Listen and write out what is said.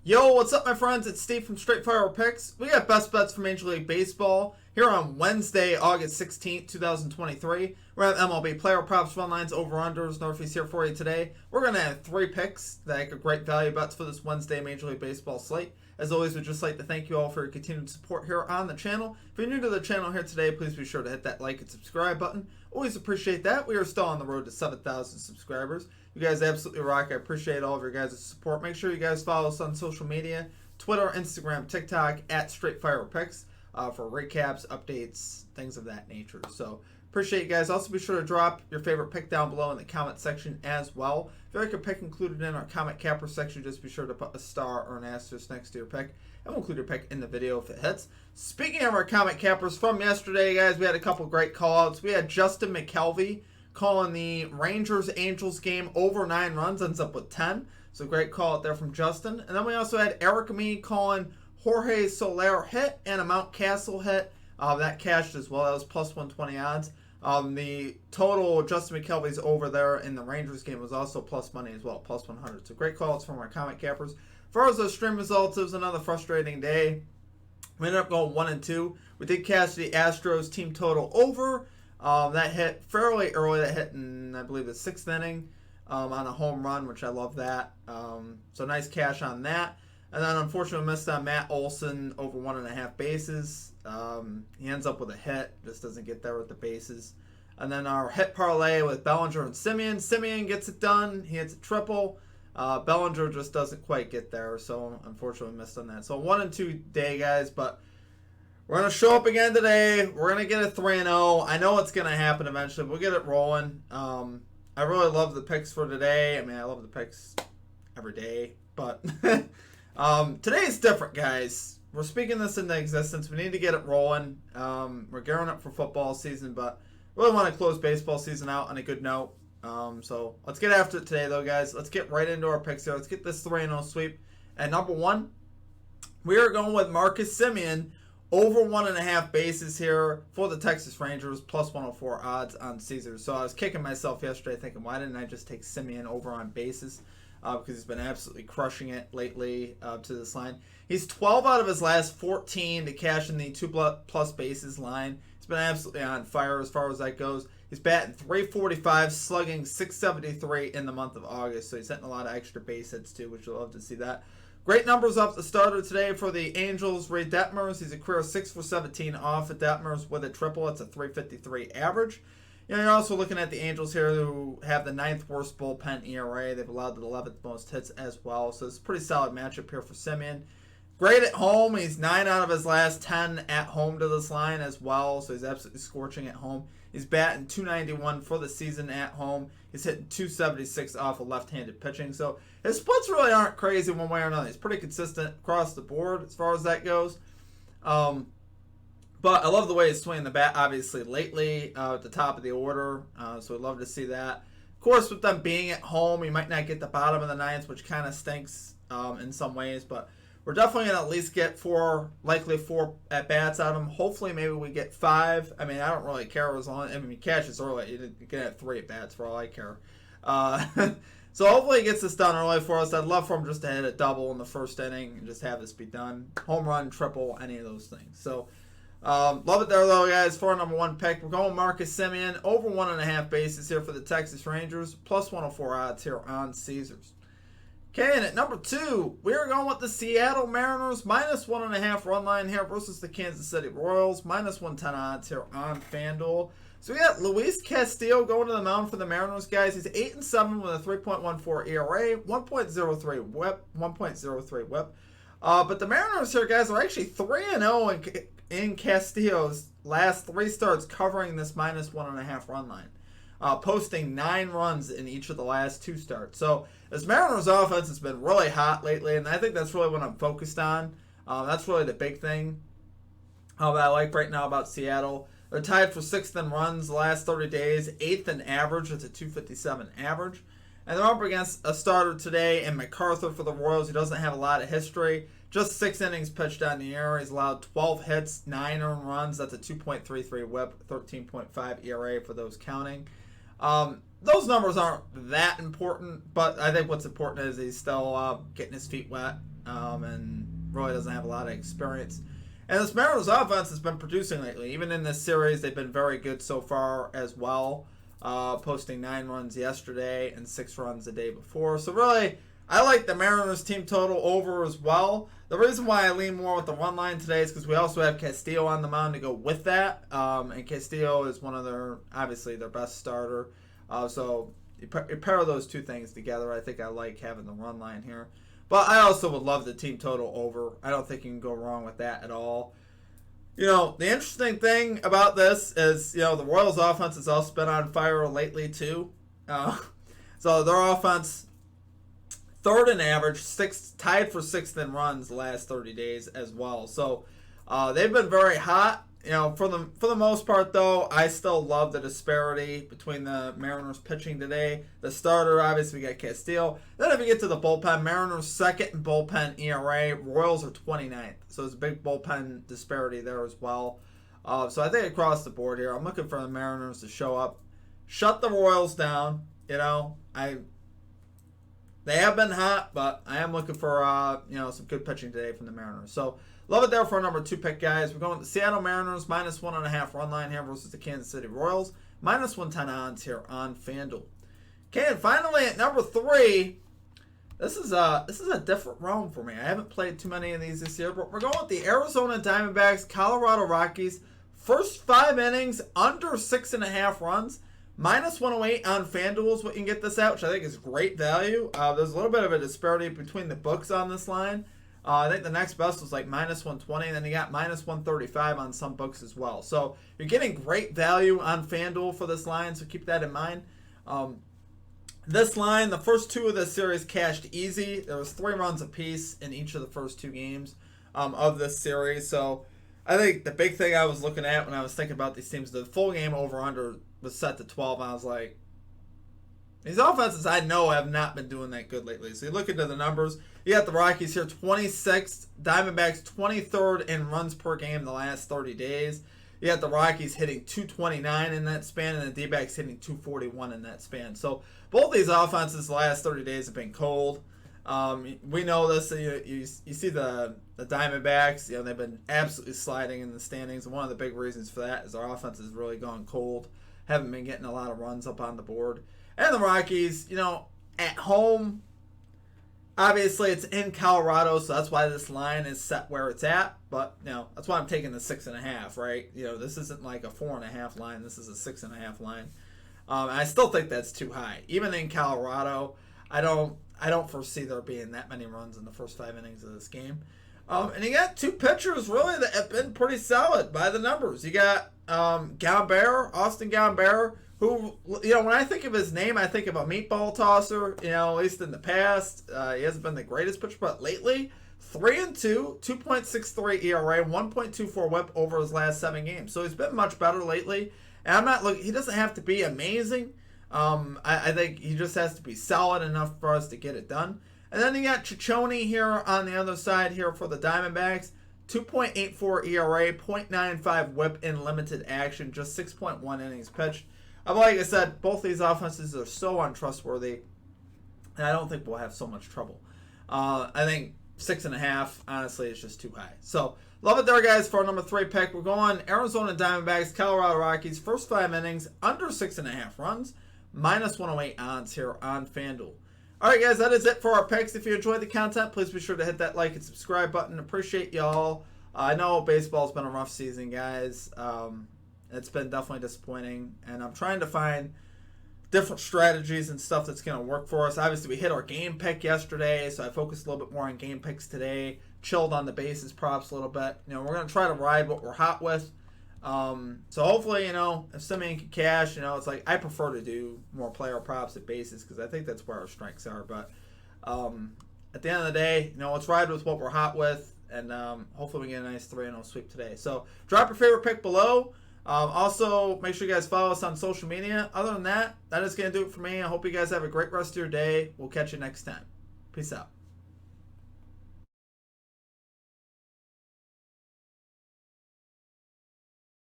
Yo, what's up, my friends? It's Steve from Straight Fire Picks. We got best bets for Major League Baseball here on Wednesday, August 16th, 2023. We're at MLB player props, run lines, over-unders. Northeast here for you today. We're going to have 3 picks that make a great value bets for this Wednesday Major League Baseball slate. As always, we'd just like to thank you all for your continued support here on the channel. If you're new to the channel here today, please be sure to hit that like and subscribe button. Always appreciate that. We are still on the road to 7,000 subscribers. You guys absolutely rock. I appreciate all of your guys' support. Make sure you guys follow us on social media, Twitter, Instagram, TikTok, at Straight Fire Picks for recaps, updates, things of that nature. So appreciate you guys. Also be sure to drop your favorite pick down below in the comment section as well. If you like a pick included in our comment capper section, just be sure to put a star or an asterisk next to your pick. And we'll include your pick in the video if it hits. Speaking of our comment cappers from yesterday, guys, we had a couple great call-outs. We had Justin McKelvey calling the Rangers-Angels game over 9 runs, ends up with 10. So great call out there from Justin. And then we also had Eric Mead calling Jorge Soler hit and a Mountcastle hit. That cashed as well. That was plus 120 odds. The total Justin McKelvey's over there in the Rangers game was also plus money as well, plus 100. So great calls from our comment cappers. As far as those stream results, it was another frustrating day. We ended up going 1-2. We did cash the Astros team total over. That hit fairly early. That hit in, I believe, the 6th inning on a home run, which I love that. So nice cash on that. And then unfortunately missed on Matt Olson over 1.5 bases. He ends up with a hit. Just doesn't get there with the bases. And then our hit parlay with Bellinger and Simeon. Simeon gets it done. He hits a triple. Bellinger just doesn't quite get there. So unfortunately missed on that. So 1-2 day, guys. But we're going to show up again today. We're going to get a 3-0. I know it's going to happen eventually. We'll get it rolling. I really love the picks for today. I mean, I love the picks every day. But today's different, guys. We're speaking this into existence. We need to get it rolling. We're gearing up for football season, but really want to close baseball season out on a good note. So let's get after it today, though, guys. Let's get right into our picks here. Let's get this 3-0 sweep. At number 1, we are going with Marcus Semien. Over 1.5 bases here for the Texas Rangers, plus 104 odds on Caesars. So I was kicking myself yesterday thinking, why didn't I just take Semien over on bases? Because he's been absolutely crushing it lately to this line. He's 12 out of his last 14 to cash in the 2+ bases line. He's been absolutely on fire as far as that goes. He's batting .345, slugging .673 in the month of August. So he's hitting a lot of extra base hits too, which you'll love to see that. Great numbers off the starter today for the Angels. Ray Detmers, he's a career 6 for 17 off at Detmers with a triple. It's a .353 average. You know, you're also looking at the Angels here who have the 9th worst bullpen ERA. They've allowed the 11th most hits as well. So it's a pretty solid matchup here for Semien. Great at home. He's 9 out of his last 10 at home to this line as well. So he's absolutely scorching at home. He's batting .291 for the season at home. He's hitting .276 off of left-handed pitching. So his splits really aren't crazy one way or another. He's pretty consistent across the board as far as that goes. But I love the way he's swinging the bat, obviously, lately at the top of the order. So we'd love to see that. Of course, with them being at home, you might not get the bottom of the 9th, which kind of stinks in some ways. But we're definitely going to at least get 4 at-bats out of him. Hopefully, maybe we get 5. I mean, I don't really care as long as, I mean, he catches early. You can have 3 at-bats for all I care. So hopefully he gets this done early for us. I'd love for him just to hit a double in the first inning and just have this be done. Home run, triple, any of those things. So love it there, though, guys. For our number 1 pick, we're going Marcus Semien. Over 1.5 bases here for the Texas Rangers. Plus 104 odds here on Caesars. Okay, and at number 2, we are going with the Seattle Mariners. Minus 1.5 run line here versus the Kansas City Royals. Minus 110 odds here on FanDuel. So we got Luis Castillo going to the mound for the Mariners, guys. He's 8-7 with a 3.14 ERA, 1.03 whip, 1.03 whip. But the Mariners here, guys, are actually 3-0 in Castillo's last 3 starts covering this minus 1.5 run line. Posting 9 runs in each of the last 2 starts. So this Mariners offense has been really hot lately, and I think that's really what I'm focused on. That's really the big thing that I like right now about Seattle. They're tied for 6th in runs the last 30 days, 8th in average. It's a .257 average. And they're up against a starter today in MacArthur for the Royals. He doesn't have a lot of history. Just 6 innings pitched on the year. He's allowed 12 hits, 9 earned runs. That's a 2.33 whip, 13.5 ERA for those counting. Those numbers aren't that important, but I think what's important is he's still getting his feet wet. and really doesn't have a lot of experience. And this Mariners offense has been producing lately. Even in this series, they've been very good so far as well, posting 9 runs yesterday and 6 runs the day before. So really, I like the Mariners team total over as well. The reason why I lean more with the run line today is because we also have Castillo on the mound to go with that. And Castillo is one of obviously their best starter. So you pair those two things together. I think I like having the run line here. But I also would love the team total over. I don't think you can go wrong with that at all. The interesting thing about this is, the Royals' offense has also been on fire lately too. So their offense, 3rd in average, tied for 6th in runs the last 30 days as well. So they've been very hot. For the most part, though, I still love the disparity between the Mariners pitching today. The starter, obviously, we got Castillo. Then if you get to the bullpen, Mariners 2nd in bullpen ERA. Royals are 29th. So there's a big bullpen disparity there as well. So I think across the board here, I'm looking for the Mariners to show up, shut the Royals down. They have been hot, but I am looking for some good pitching today from the Mariners. So love it there for our number 2 pick, guys. We're going to the Seattle Mariners -1.5 run line here versus the Kansas City Royals -110 odds here on FanDuel. Okay, and finally at number 3, this is a different realm for me. I haven't played too many of these this year, but we're going with the Arizona Diamondbacks, Colorado Rockies. First 5 innings under 6.5 runs. -108 on FanDuel is what you can get this at, which I think is great value. There's a little bit of a disparity between the books on this line. I think the next best was like -120, and then you got -135 on some books as well. So you're getting great value on FanDuel for this line, so keep that in mind. This line, the first 2 of this series cashed easy. There was 3 runs apiece in each of the first 2 games of this series. So I think the big thing I was looking at when I was thinking about these teams, the full game over-under was set to 12, and I was like, these offenses I know have not been doing that good lately. So you look into the numbers. You got the Rockies here, 26th. Diamondbacks, 23rd in runs per game the last 30 days. You got the Rockies hitting 229 in that span, and the D-backs hitting 241 in that span. So both these offenses the last 30 days have been cold. We know this. You see the Diamondbacks. They've been absolutely sliding in the standings, and one of the big reasons for that is our offense has really gone cold. Haven't been getting a lot of runs up on the board. And the Rockies, at home, obviously it's in Colorado, so that's why this line is set where it's at. But, that's why I'm taking the 6.5, right? This isn't like a 4.5 line. This is a 6.5 line. I still think that's too high. Even in Colorado, I don't foresee there being that many runs in the first 5 innings of this game. And you got 2 pitchers, really, that have been pretty solid by the numbers. You got Austin Gambert, who, when I think of his name, I think of a meatball tosser, at least in the past. He hasn't been the greatest pitcher, but lately, 3-2, 2.63 ERA, 1.24 whip over his last 7 games. So he's been much better lately. And I'm not looking, he doesn't have to be amazing. I think he just has to be solid enough for us to get it done. And then you got Ciccone here on the other side here for the Diamondbacks. 2.84 ERA, 0.95 whip in limited action, just 6.1 innings pitched. But like I said, both these offenses are so untrustworthy, and I don't think we'll have so much trouble. I think 6.5, honestly, is just too high. So, love it there, guys, for our number 3 pick. We're going Arizona Diamondbacks, Colorado Rockies, first 5 innings, under 6.5 runs, -108 odds here on FanDuel. All right, guys, that is it for our picks. If you enjoyed the content, please be sure to hit that like and subscribe button. Appreciate y'all. I know baseball's been a rough season, guys. It's been definitely disappointing, and I'm trying to find different strategies and stuff that's going to work for us. Obviously, we hit our game pick yesterday, so I focused a little bit more on game picks today. Chilled on the bases props a little bit. We're going to try to ride what we're hot with. So hopefully, if Simeon can cash, it's like I prefer to do more player props at bases because I think that's where our strengths are. But at the end of the day, let's ride with what we're hot with, and hopefully we get a nice 3-0 sweep today. So drop your favorite pick below. Also, make sure you guys follow us on social media. Other than that, that is going to do it for me. I hope you guys have a great rest of your day. We'll catch you next time. Peace out.